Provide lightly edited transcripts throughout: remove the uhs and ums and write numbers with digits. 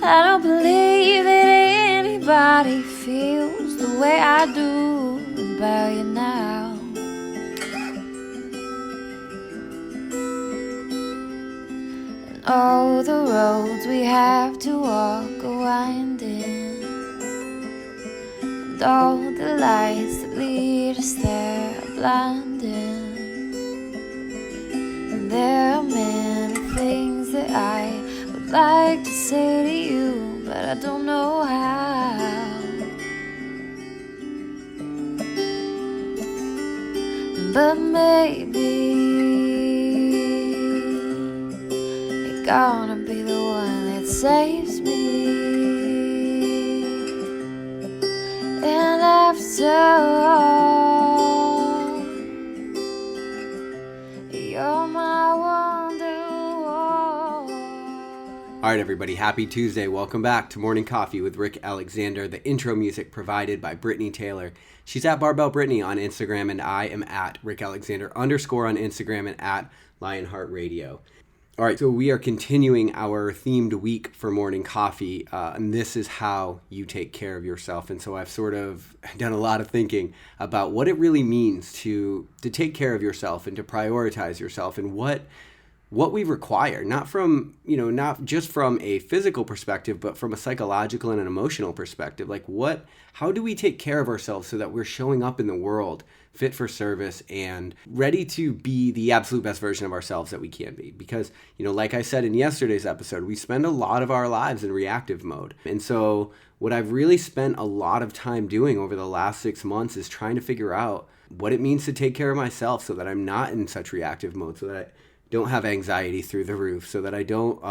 I don't believe that anybody feels the way I do about you now. And all the roads we have to walk are winding, and all the lights that lead us there are blinding. And there are many things that I would like to say to you, but I don't know how. But maybe you're gonna be the one that saves me. And after all, you're my wonderwall. All right, everybody, happy Tuesday. Welcome back to Morning Coffee with Rick Alexander. The intro music provided by Brittany Taylor. She's at Barbell Brittany on Instagram, and I am at Rick Alexander _ on Instagram and at Lionheart Radio. All right, so we are continuing our themed week for Morning Coffee, and this is how you take care of yourself. And so I've sort of done a lot of thinking about what it really means to take care of yourself and to prioritize yourself, and what we require, not just from a physical perspective, but from a psychological and an emotional perspective. Like how do we take care of ourselves so that we're showing up in the world fit for service and ready to be the absolute best version of ourselves that we can be? Because, like I said in yesterday's episode, we spend a lot of our lives in reactive mode. And so what I've really spent a lot of time doing over the last 6 months is trying to figure out what it means to take care of myself so that I'm not in such reactive mode, so that I don't have anxiety through the roof, so that I don't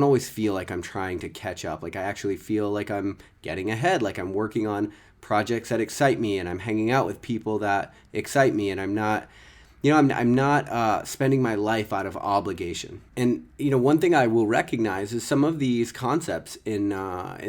always feel like I'm trying to catch up. Like I actually feel like I'm getting ahead, like I'm working on projects that excite me, and I'm hanging out with people that excite me, and I'm not spending my life out of obligation. And one thing I will recognize is some of these concepts in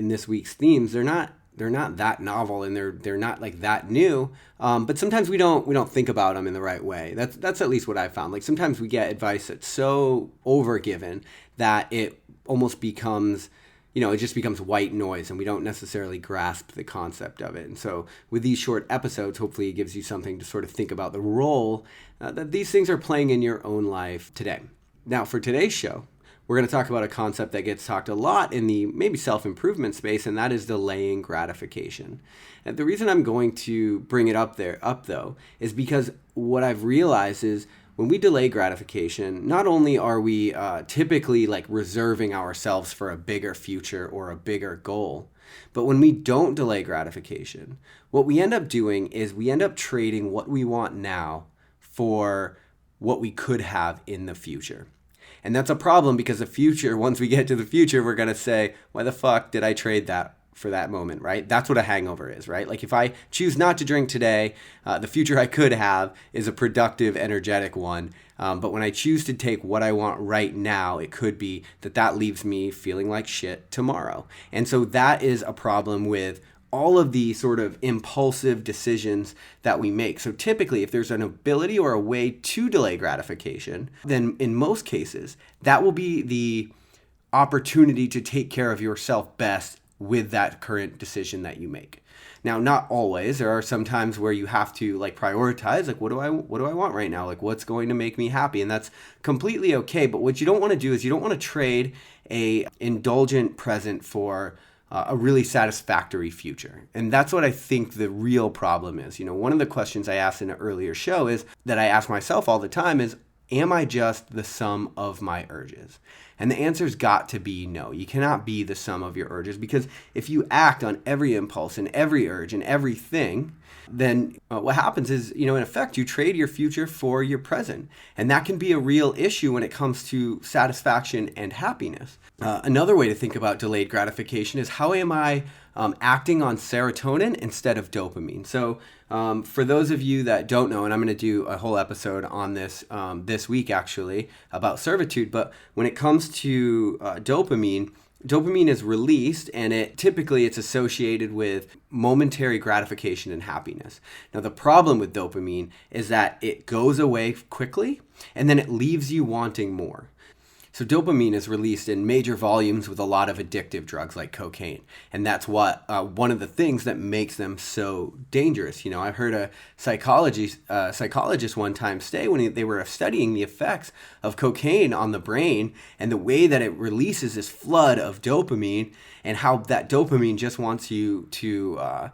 this week's themes, they're not that novel, and they're not like that new. But sometimes we don't think about them in the right way. That's at least what I've found. Like sometimes we get advice that's so overgiven that it almost becomes, it just becomes white noise, and we don't necessarily grasp the concept of it. And so with these short episodes, hopefully it gives you something to sort of think about the role that these things are playing in your own life today. Now, for today's show, we're going to talk about a concept that gets talked a lot in the maybe self-improvement space, and that is delaying gratification. And the reason I'm going to bring it up though, is because what I've realized is when we delay gratification, not only are we typically like reserving ourselves for a bigger future or a bigger goal, but when we don't delay gratification, what we end up doing is we end up trading what we want now for what we could have in the future. And that's a problem, because the future, once we get to the future, we're going to say, why the fuck did I trade that for that moment, right? That's what a hangover is, right? Like if I choose not to drink today, the future I could have is a productive, energetic one. But when I choose to take what I want right now, it could be that leaves me feeling like shit tomorrow. And so that is a problem with all of the sort of impulsive decisions that we make. So typically, if there's an ability or a way to delay gratification, then in most cases, that will be the opportunity to take care of yourself best with that current decision that you make. Now, not always. There are some times where you have to like prioritize, like what do I want right now? Like what's going to make me happy? And that's completely okay. But what you don't want to do is you don't want to trade a indulgent present for a really satisfactory future. And that's what I think the real problem is. One of the questions I asked in an earlier show is that I ask myself all the time is, am I just the sum of my urges? And the answer's got to be no. You cannot be the sum of your urges, because if you act on every impulse and every urge and everything, then what happens is, in effect, you trade your future for your present. And that can be a real issue when it comes to satisfaction and happiness. Another way to think about delayed gratification is, how am I acting on serotonin instead of dopamine? So for those of you that don't know, and I'm going to do a whole episode on this this week actually about servitude, but when it comes to dopamine is released, and it's associated with momentary gratification and happiness. Now, the problem with dopamine is that it goes away quickly, and then it leaves you wanting more. So dopamine is released in major volumes with a lot of addictive drugs like cocaine. And that's what one of the things that makes them so dangerous. You know, I heard a psychologist one time say when they were studying the effects of cocaine on the brain and the way that it releases this flood of dopamine and how that dopamine just wants you to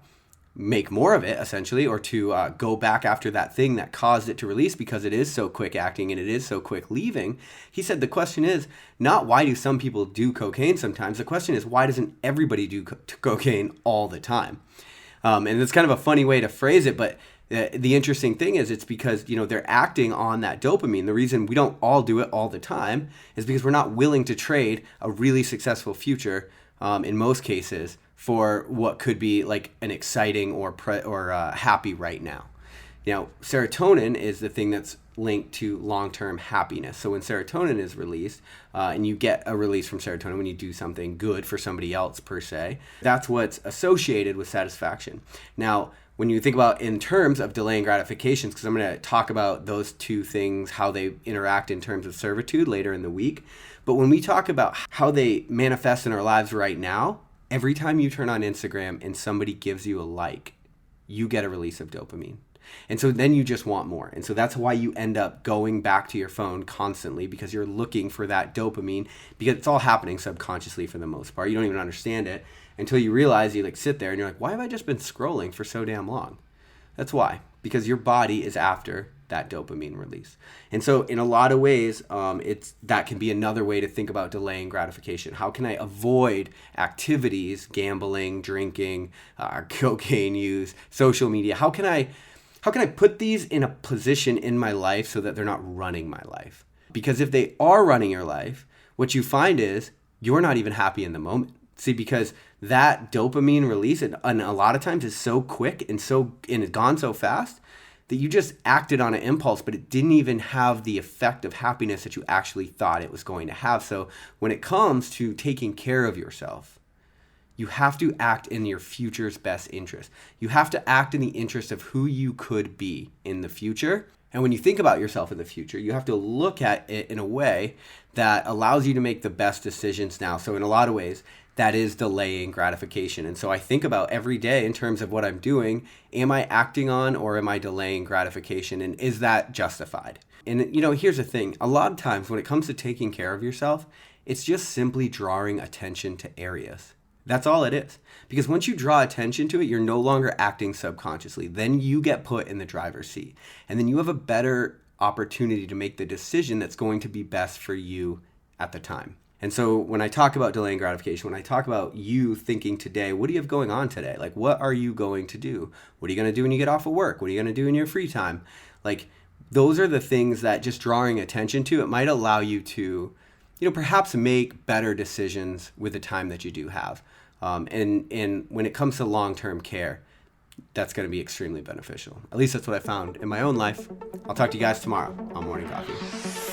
make more of it, essentially, or to go back after that thing that caused it to release because it is so quick acting and it is so quick leaving. He said the question is not why do some people do cocaine sometimes. The question is why doesn't everybody do cocaine all the time? And it's kind of a funny way to phrase it, but the interesting thing is it's because, you know, they're acting on that dopamine. The reason we don't all do it all the time is because we're not willing to trade a really successful future in most cases for what could be like an exciting or happy right now. You know, serotonin is the thing that's linked to long-term happiness. So when serotonin is released, and you get a release from serotonin when you do something good for somebody else per se, that's what's associated with satisfaction. Now, when you think about in terms of delaying gratifications, because I'm going to talk about those two things, how they interact in terms of servitude later in the week. But when we talk about how they manifest in our lives right now, every time you turn on Instagram and somebody gives you a like, you get a release of dopamine. And so then you just want more. And so that's why you end up going back to your phone constantly, because you're looking for that dopamine, because it's all happening subconsciously for the most part. You don't even understand it until you realize you like sit there and you're like, why have I just been scrolling for so damn long? That's why, because your body is after that dopamine release. And so in a lot of ways, that can be another way to think about delaying gratification. How can I avoid activities, gambling, drinking, cocaine use, social media? How can I put these in a position in my life so that they're not running my life? Because if they are running your life, what you find is you're not even happy in the moment. See, because that dopamine release, and a lot of times is so quick and it's gone so fast that you just acted on an impulse, but it didn't even have the effect of happiness that you actually thought it was going to have. So when it comes to taking care of yourself, you have to act in your future's best interest. You have to act in the interest of who you could be in the future. And when you think about yourself in the future, you have to look at it in a way that allows you to make the best decisions now. So in a lot of ways, that is delaying gratification. And so I think about every day in terms of what I'm doing, am I acting on or am I delaying gratification? And is that justified? And, you know, here's the thing. A lot of times when it comes to taking care of yourself, it's just simply drawing attention to areas. That's all it is. Because once you draw attention to it, you're no longer acting subconsciously. Then you get put in the driver's seat. And then you have a better opportunity to make the decision that's going to be best for you at the time. And so when I talk about delaying gratification, when I talk about you thinking today, what do you have going on today? Like, what are you going to do? What are you going to do when you get off of work? What are you going to do in your free time? Like, those are the things that just drawing attention to, it might allow you to, you know, perhaps make better decisions with the time that you do have. And when it comes to long-term care, that's going to be extremely beneficial. At least that's what I found in my own life. I'll talk to you guys tomorrow on Morning Coffee.